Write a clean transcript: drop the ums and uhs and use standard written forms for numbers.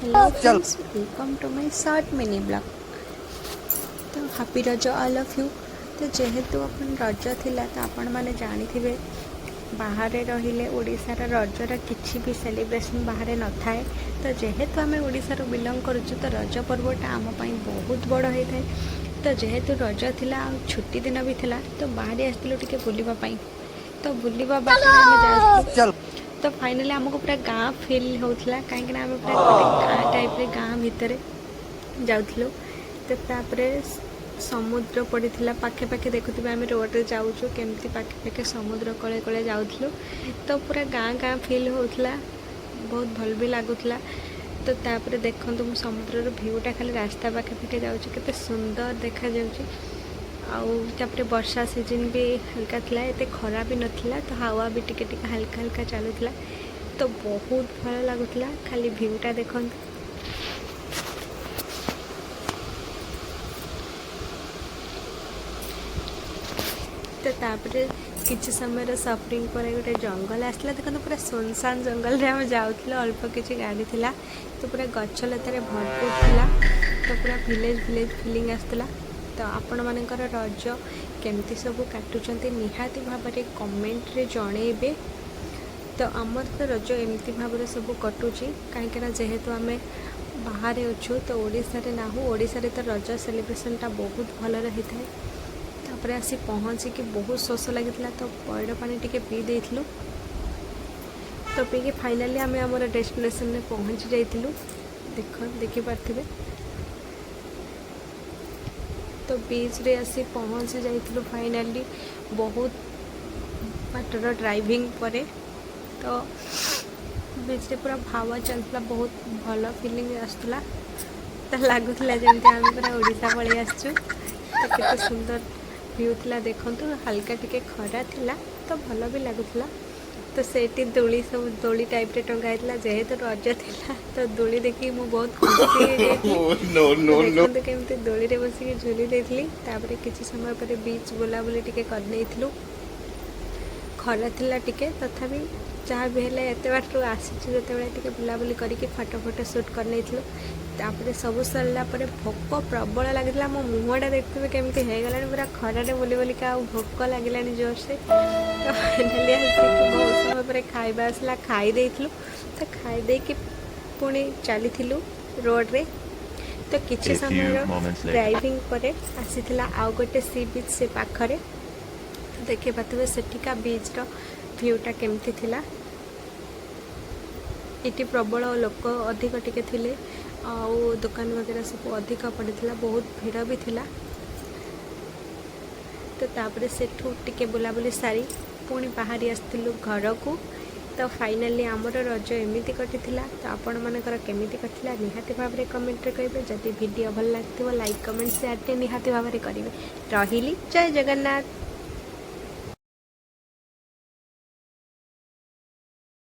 Hello friends, welcome to my short mini blog. तो happy Raja all of you. तो जेहेतु अपन रज थिला तो आपण माने जानिथिबे बाहर रहिले ओडिशार रजर किछि भी सेलिब्रेशन बाहर न थाए। तो जेहेतु आम ओडिशार बिलंग करुछु तो रज पर्वटा आम पई बहुत बड़ होइथाय। तो जेहेतु रज थिला आ छुट्टी दिन भी थिला तो बाहर आस्तिलु टिके बुलिबा पई। तो बुलिबा बाटे आम जास्तिलु तो फाइनली आमको पूरा गाँ फिल होता कहीं आम पूरा गोटे गाँ टाइप गाँ भितर जाऊँ। तो तापर समुद्र पड़ा पाखे पाखे देखुवे आम रोड्रे जाऊँ केमती पाखे पाखे समुद्र कले कले जाऊँ। तो पूरा गाँ गाँ फिल होता बहुत भल भी लगुला। तो तापर देखूँ तुम समुद्र भ्यूटा खाली रास्ता पाखे पाखे जाऊँ के सुंदर देखा जाऊँ। आउे वर्षा सीजन भी हल्का थिला, एते खरा भी नथिला, तो हावा भी टिके टिके हल्का हल्का चलुला। तो बहुत भल लगुला खाली भ्यूटा देखो। तो तापर किसी समय सफरिंग पर गोटे जंगल आसला देखो पूरा सुनसान जंगल आम जाऊँ अल्प किसी गाड़ी थिला। तो पूरा गछ लतार भरपूर थिला। तो पूरा विलेज विलेज फिलिंग आसला। तो आपण मानकर रज केमती सब काटुचंती निहाती भाव में कमेंट रे जणेबे। तो आमर तो रज एमती भाव में सब कटुची कहीं जेहेतु आम बाहर अच्छु तो ओडिशा रे नाहु। ओडिशा रे तो रज सेलिब्रेशनटा बहुत भल रही है। तापर आसी पहुँचिकी बहुत शोष लगी तो पैड़ पानी टिके पी देइथिलु। तो पीके फाइनाली आम आमर डेस्टिनेशन में पहुँची जाइथिलु। देखि पार्थिबे। तो बीच रे आसी पहुँची जाइथिलु फाइनाली बहुत बाटर ड्राइविंग परे। तो बीच रे पूरा भावा चलता बहुत भल फिलिंग आसला। तो लगुला जमी आम पूरा ओडिशा पलि आसचु। तो केते सुंदर व्यू थिला देखु। हल्का टिके खरा थिला तो भल भी लगुला। तो सेठी दोली सब दोली टाइप रे टंगाइला जेहेतु रज थिला तो दोली देखी मु बहुत खुशी देखते केमती दोली रे बसिक झुली देथिली। तापर किछि समय पर बीच बुलाबुली टिके कर नेइथिलु। खरा थिला टिके तथापि जहाँ भी हेले एते बाट आसीछु जेतेबेले टिके बुलाबुली करके फोटो फोटो शूट कर नेइथिलु। तापर सब सरला पर भोक प्रबल लगिला। मो मुहटा देखते केमती हो गलानी पूरा खरारे बुली बुलिका भोक लगिलानी जोर से। तो फाइनाली आसिक बहुत समय पर खाइबा आसला खाई देइथिलु। तो खाई देके पुणी चली रोड रे। तो किछि समय ड्राइविंग पर आसीथिला आउ गोटे सी बीच से पाखरे। तो देखि पाथबे सेठिका बीच रो भ्यूटा केमती थिला। इटी प्रबल लोक अधिक टिके थिले आउ दुकान वगैरह सब अधिक पड़ता बहुत भीड़ भी थिला। तो तापर सेठू टिके बुलाबुली सारी पुणी बाहरी आसथिलु घर को। तो फाइनाली आमर रज एमती कटी। तो आपण मानकर केमिति कटिला निहाती भाव में कमेंट रे कहिबे। जदि वीडियो भल लागथिबो लाइक कमेंट शेयर निहाती भाव में करिवे। रहिली जय जगन्नाथ।